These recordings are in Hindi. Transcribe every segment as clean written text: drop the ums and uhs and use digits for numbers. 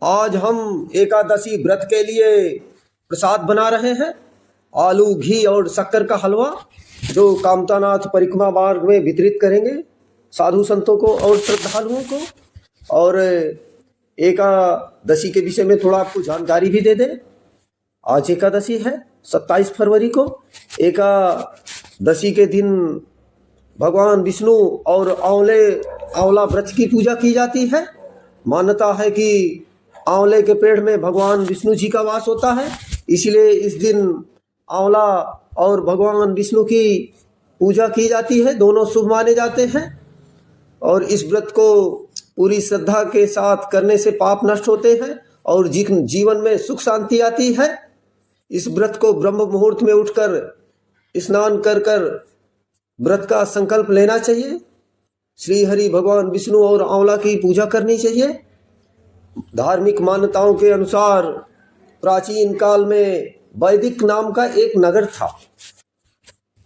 आज हम एकादशी व्रत के लिए प्रसाद बना रहे हैं। आलू, घी और शक्कर का हलवा जो कामतानाथ परिक्रमा मार्ग में वितरित करेंगे साधु संतों को और श्रद्धालुओं को। और एकादशी के विषय में थोड़ा आपको जानकारी भी दे दें। आज एकादशी है 27 फरवरी को। एकादशी के दिन भगवान विष्णु और आंवला वृक्ष की पूजा की जाती है। मान्यता है कि आंवले के पेड़ में भगवान विष्णु जी का वास होता है, इसलिए इस दिन आंवला और भगवान विष्णु की पूजा की जाती है। दोनों शुभ माने जाते हैं और इस व्रत को पूरी श्रद्धा के साथ करने से पाप नष्ट होते हैं और जीवन में सुख शांति आती है। इस व्रत को ब्रह्म मुहूर्त में उठकर स्नान कर व्रत का संकल्प लेना चाहिए। श्री हरि भगवान विष्णु और आंवला की पूजा करनी चाहिए। धार्मिक मान्यताओं के अनुसार प्राचीन काल में वैदिक नाम का एक नगर था।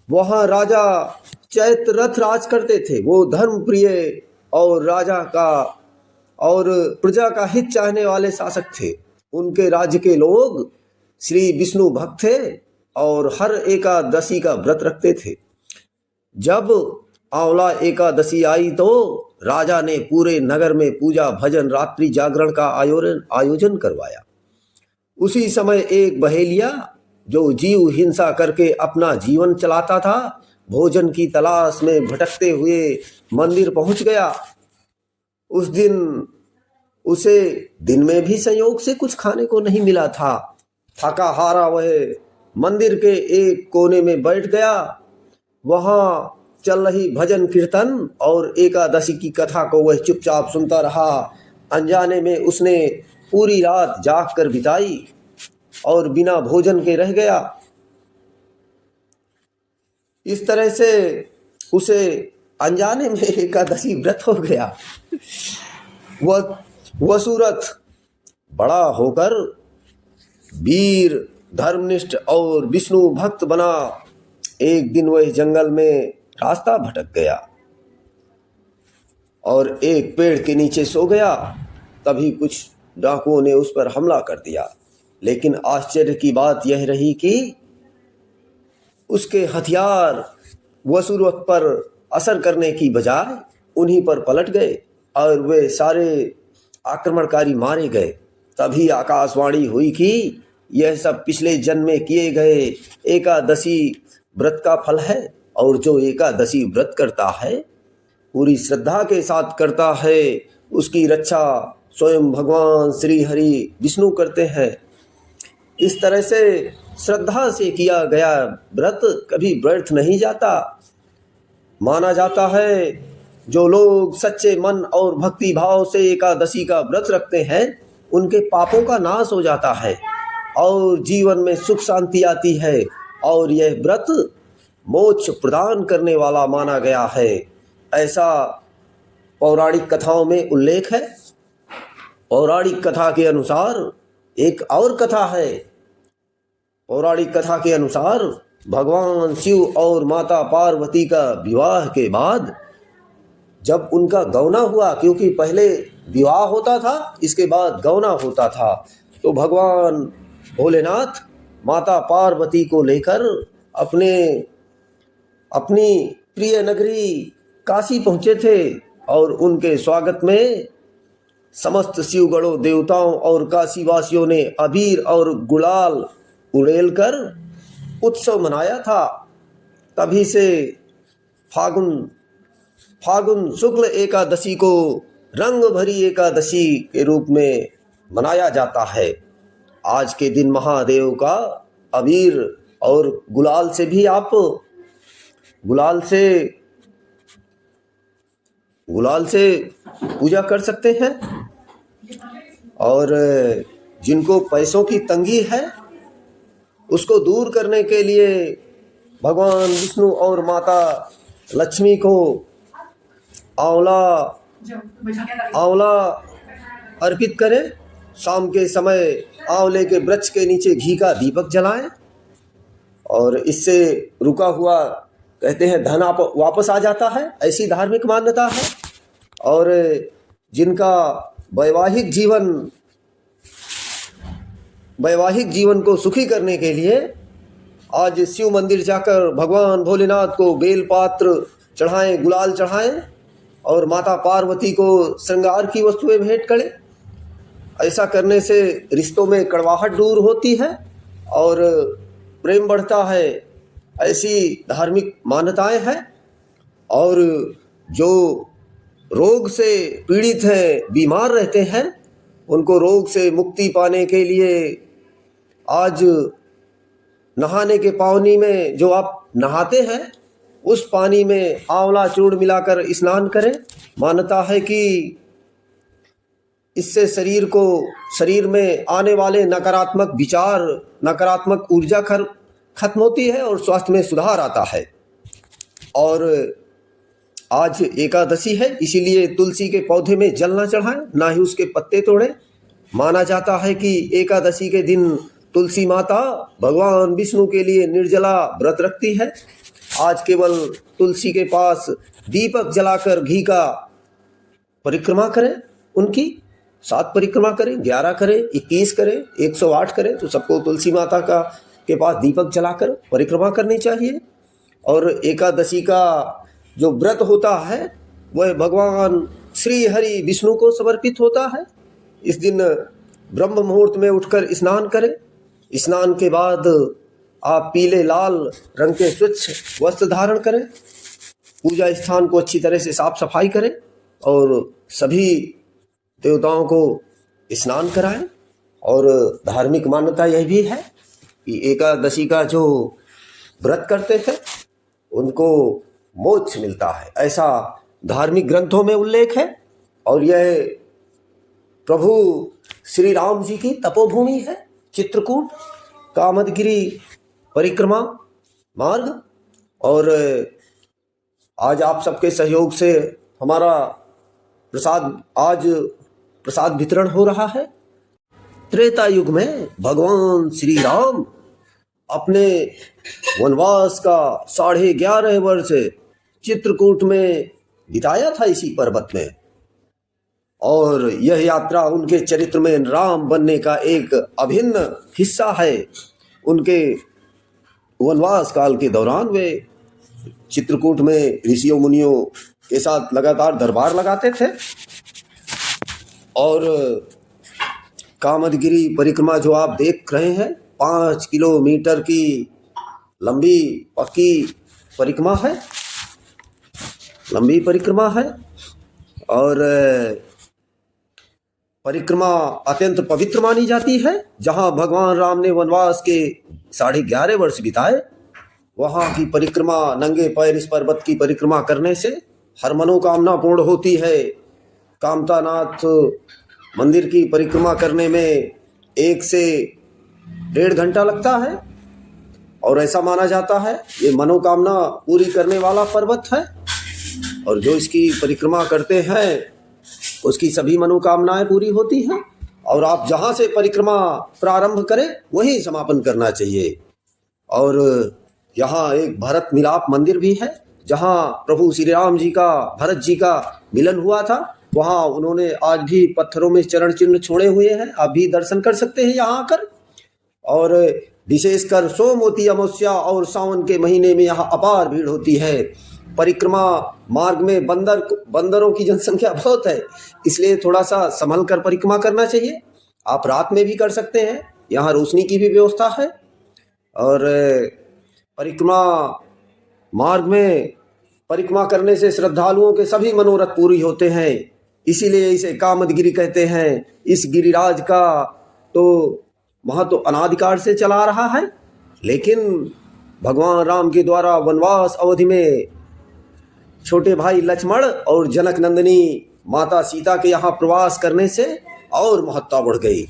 वहाँ राजा चैत्ररथ राज करते थे। वो धर्म प्रिय और राजा का और प्रजा का हित चाहने वाले शासक थे। उनके राज्य के लोग श्री विष्णु भक्त थे और हर एकादशी का व्रत रखते थे। जब आंवला एकादशी आई तो राजा ने पूरे नगर में पूजा, भजन, रात्रि जागरण का आयोजन करवाया। उसी समय एक बहेलिया जो जीव हिंसा करके अपना जीवन चलाता था, भोजन की तलाश में भटकते हुए मंदिर पहुंच गया। उस दिन उसे दिन में भी संयोग से कुछ खाने को नहीं मिला था। थका हारा वह मंदिर के एक कोने में बैठ गया। वहां चल रही भजन कीर्तन और एकादशी की कथा को वह चुपचाप सुनता रहा। अनजाने में उसने पूरी रात जाग कर बिताई और बिना भोजन के रह गया। इस तरह से उसे अनजाने में एकादशी व्रत हो गया। वह सूरत बड़ा होकर वीर, धर्मनिष्ठ और विष्णु भक्त बना। एक दिन वह जंगल में रास्ता भटक गया और एक पेड़ के नीचे सो गया। तभी कुछ डाकुओं ने उस पर हमला कर दिया। लेकिन आश्चर्य की बात यह रही कि उसके हथियार वसूरत पर असर करने की बजाय उन्हीं पर पलट गए और वे सारे आक्रमणकारी मारे गए। तभी आकाशवाणी हुई कि यह सब पिछले जन्म में किए गए एकादशी व्रत का फल है और जो एकादशी व्रत करता है, पूरी श्रद्धा के साथ करता है, उसकी रक्षा स्वयं भगवान श्री हरि विष्णु करते हैं। इस तरह से श्रद्धा से किया गया व्रत कभी व्यर्थ नहीं जाता। माना जाता है जो लोग सच्चे मन और भक्ति भाव से एकादशी का व्रत रखते हैं, उनके पापों का नाश हो जाता है और जीवन में सुख शांति आती है और यह व्रत मोक्ष प्रदान करने वाला माना गया है। ऐसा पौराणिक कथाओं में उल्लेख है। पौराणिक कथा के अनुसार एक और कथा है। पौराणिक कथा के अनुसार भगवान शिव और माता पार्वती का विवाह के बाद जब उनका गौना हुआ, क्योंकि पहले विवाह होता था, इसके बाद गौना होता था, तो भगवान भोलेनाथ माता पार्वती को लेकर अपनी प्रिय नगरी काशी पहुँचे थे और उनके स्वागत में समस्त शिवगणों, देवताओं और काशीवासियों ने अबीर और गुलाल उड़ेल कर उत्सव मनाया था। तभी से फागुन शुक्ल एकादशी को रंग भरी एकादशी के रूप में मनाया जाता है। आज के दिन महादेव का अबीर और गुलाल से भी आप गुलाल से पूजा कर सकते हैं। और जिनको पैसों की तंगी है उसको दूर करने के लिए भगवान विष्णु और माता लक्ष्मी को आंवला अर्पित करें। शाम के समय आंवले के वृक्ष के नीचे घी का दीपक जलाएं और इससे रुका हुआ, कहते हैं, धन वापस आ जाता है। ऐसी धार्मिक मान्यता है। और जिनका वैवाहिक जीवन वैवाहिक जीवन को सुखी करने के लिए आज शिव मंदिर जाकर भगवान भोलेनाथ को बेलपात्र चढ़ाएं, गुलाल चढ़ाएं और माता पार्वती को श्रृंगार की वस्तुएं भेंट करें। ऐसा करने से रिश्तों में कड़वाहट दूर होती है और प्रेम बढ़ता है। ऐसी धार्मिक मान्यताएं हैं। और जो रोग से पीड़ित हैं, बीमार रहते हैं, उनको रोग से मुक्ति पाने के लिए आज नहाने के पानी में जो आप नहाते हैं उस पानी में आंवला चूर्ण मिलाकर स्नान करें। मान्यता है कि इससे शरीर में आने वाले नकारात्मक विचार, नकारात्मक ऊर्जा खत्म होती है और स्वास्थ्य में सुधार आता है। और आज एकादशी है, इसीलिए तुलसी के पौधे में जल न चढ़ाएं, ना ही उसके पत्ते तोड़ें। माना जाता है कि एकादशी के दिन तुलसी माता भगवान विष्णु के लिए निर्जला व्रत रखती है। आज केवल तुलसी के पास दीपक जलाकर घी का परिक्रमा करें, उनकी 7 परिक्रमा करें, 11 करें, 21 करें, 108 करें, तो सबको तुलसी माता के पास दीपक जलाकर परिक्रमा करनी चाहिए। और एकादशी का जो व्रत होता है वह भगवान श्री हरि विष्णु को समर्पित होता है। इस दिन ब्रह्म मुहूर्त में उठकर स्नान करें। स्नान के बाद आप पीले लाल रंग के स्वच्छ वस्त्र धारण करें। पूजा स्थान को अच्छी तरह से साफ सफाई करें और सभी देवताओं को स्नान कराएं। और धार्मिक मान्यता यह भी है कि एकादशी का जो व्रत करते हैं उनको मोक्ष मिलता है, ऐसा धार्मिक ग्रंथों में उल्लेख है। और यह प्रभु श्री राम जी की तपोभूमि है, चित्रकूट कामदगिरी परिक्रमा मार्ग। और आज आप सबके सहयोग से हमारा प्रसाद वितरण हो रहा है। त्रेता युग में भगवान श्री राम अपने वनवास का 11.5 वर्ष चित्रकूट में बिताया था, इसी पर्वत में। और यह यात्रा उनके चरित्र में राम बनने का एक अभिन्न हिस्सा है। उनके वनवास काल के दौरान वे चित्रकूट में ऋषियों मुनियों के साथ लगातार दरबार लगाते थे। और कामदगिरी परिक्रमा जो आप देख रहे हैं 5 किलोमीटर की लंबी पक्की परिक्रमा है, लंबी परिक्रमा है। और परिक्रमा अत्यंत पवित्र मानी जाती है। जहां भगवान राम ने वनवास के 11.5 वर्ष बिताए, वहां की परिक्रमा नंगे पैर इस पर्वत की परिक्रमा करने से हर मनोकामना पूर्ण होती है। कामतानाथ मंदिर की परिक्रमा करने में 1 से 1.5 घंटा लगता है। और ऐसा माना जाता है ये मनोकामना पूरी करने वाला पर्वत है। और जो इसकी परिक्रमा करते हैं उसकी सभी मनोकामनाएं पूरी होती हैं। और आप जहां से परिक्रमा प्रारंभ करें वहीं समापन करना चाहिए। और यहाँ एक भरत मिलाप मंदिर भी है, जहाँ प्रभु श्री राम जी का भरत जी का मिलन हुआ था। वहाँ उन्होंने आज भी पत्थरों में चरण चिन्ह छोड़े हुए हैं, आप भी दर्शन कर सकते हैं यहाँ आकर। और विशेषकर सोमवती अमावस्या और सावन के महीने में यहाँ अपार भीड़ होती है। परिक्रमा मार्ग में बंदरों की जनसंख्या बहुत है, इसलिए थोड़ा सा संभल कर परिक्रमा करना चाहिए। आप रात में भी कर सकते हैं, यहाँ रोशनी की भी व्यवस्था है। और परिक्रमा मार्ग में परिक्रमा करने से श्रद्धालुओं के सभी मनोरथ पूरी होते हैं, इसीलिए इसे कामदगिरी कहते हैं। इस गिरिराज का तो महत्व अनादिकाल से चला रहा है, लेकिन भगवान राम के द्वारा वनवास अवधि में छोटे भाई लक्ष्मण और जनक नंदिनी माता सीता के यहाँ प्रवास करने से और महत्ता बढ़ गई।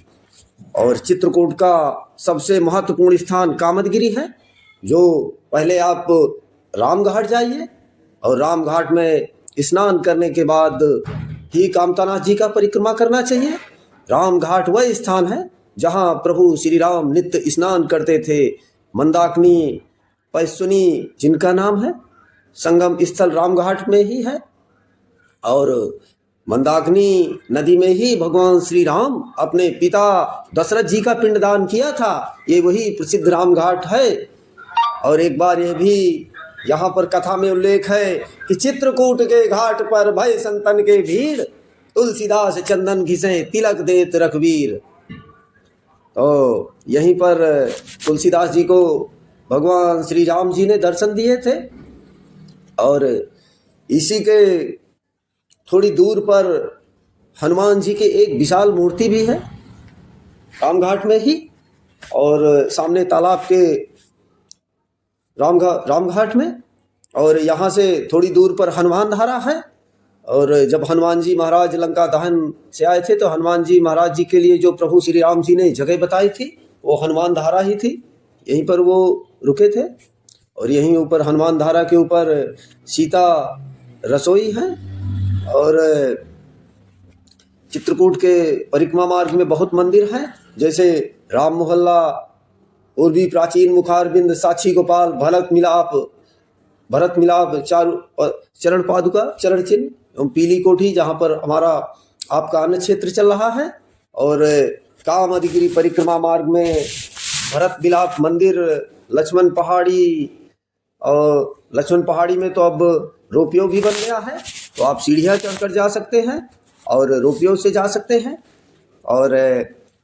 और चित्रकूट का सबसे महत्वपूर्ण स्थान कामदगिरी है। जो पहले आप रामघाट जाइए और रामघाट में स्नान करने के बाद ही कामतानाथ जी का परिक्रमा करना चाहिए। रामघाट वह स्थान है जहाँ प्रभु श्री राम नित्य स्नान करते थे। मंदाकिनी पैसुनी जिनका नाम है, संगम स्थल रामघाट में ही है। और मंदाकिनी नदी में ही भगवान श्री राम अपने पिता दशरथ जी का पिंडदान किया था। ये वही प्रसिद्ध राम घाट है। और एक बार यह भी यहाँ पर कथा में उल्लेख है कि चित्रकूट के घाट पर भय संतन के भीड़, तुलसीदास चंदन घिसे तिलक देत रघुवीर। तो यहीं पर तुलसीदास जी को भगवान श्री राम जी ने दर्शन दिए थे। और इसी के थोड़ी दूर पर हनुमान जी की एक विशाल मूर्ति भी है रामघाट में ही, और सामने तालाब के रामघाट में। और यहाँ से थोड़ी दूर पर हनुमान धारा है। और जब हनुमान जी महाराज लंका दहन से आए थे तो हनुमान जी महाराज जी के लिए जो प्रभु श्री राम जी ने जगह बताई थी वो हनुमान धारा ही थी। यहीं पर वो रुके थे। और यहीं ऊपर हनुमान धारा के ऊपर सीता रसोई है। और चित्रकूट के परिक्रमा मार्ग में बहुत मंदिर हैं, जैसे राम मोहल्ला, और भी प्राचीन मुखारबिंद, साक्षी गोपाल, भरत मिलाप, चरण पादुका, चरण चिन्ह एवं पीली कोठी, जहाँ पर हमारा आपका अन्न क्षेत्र चल रहा है। और कामदगिरी परिक्रमा मार्ग में भरत मिलाप मंदिर, लक्ष्मण पहाड़ी, और लक्ष्मण पहाड़ी में तो अब रोपियो भी बन गया है, तो आप सीढ़ियाँ चढ़कर जा सकते हैं और रोपियो से जा सकते हैं। और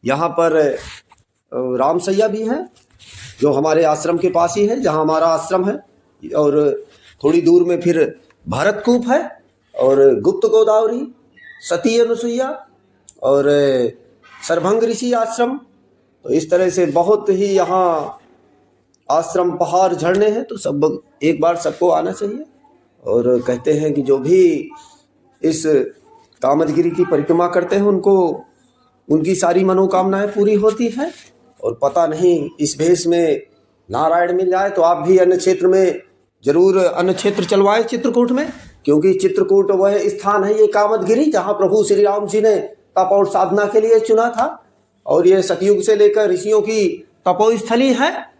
यहाँ पर रामसैया भी है जो हमारे आश्रम के पास ही है, जहाँ हमारा आश्रम है। और थोड़ी दूर में फिर भरतकूप है, और गुप्त गोदावरी, सती अनुसुईया, और सरभंग ऋषि आश्रम। तो इस तरह से बहुत ही यहाँ आश्रम, पहाड़, झरने हैं। तो सब एक बार सबको आना चाहिए। और कहते हैं कि जो भी इस कामदगिरी की परिक्रमा करते हैं उनको उनकी सारी मनोकामनाएं पूरी होती हैं। और पता नहीं इस भेष में नारायण मिल जाए तो आप भी अन्य क्षेत्र में जरूर अन्य क्षेत्र चलवाएं चित्रकूट में, क्योंकि चित्रकूट वह स्थान है, ये कामदगिरी, जहाँ प्रभु श्री राम जी ने तप और साधना के लिए चुना था। और ये सतयुग से लेकर ऋषियों की तपोस्थली है।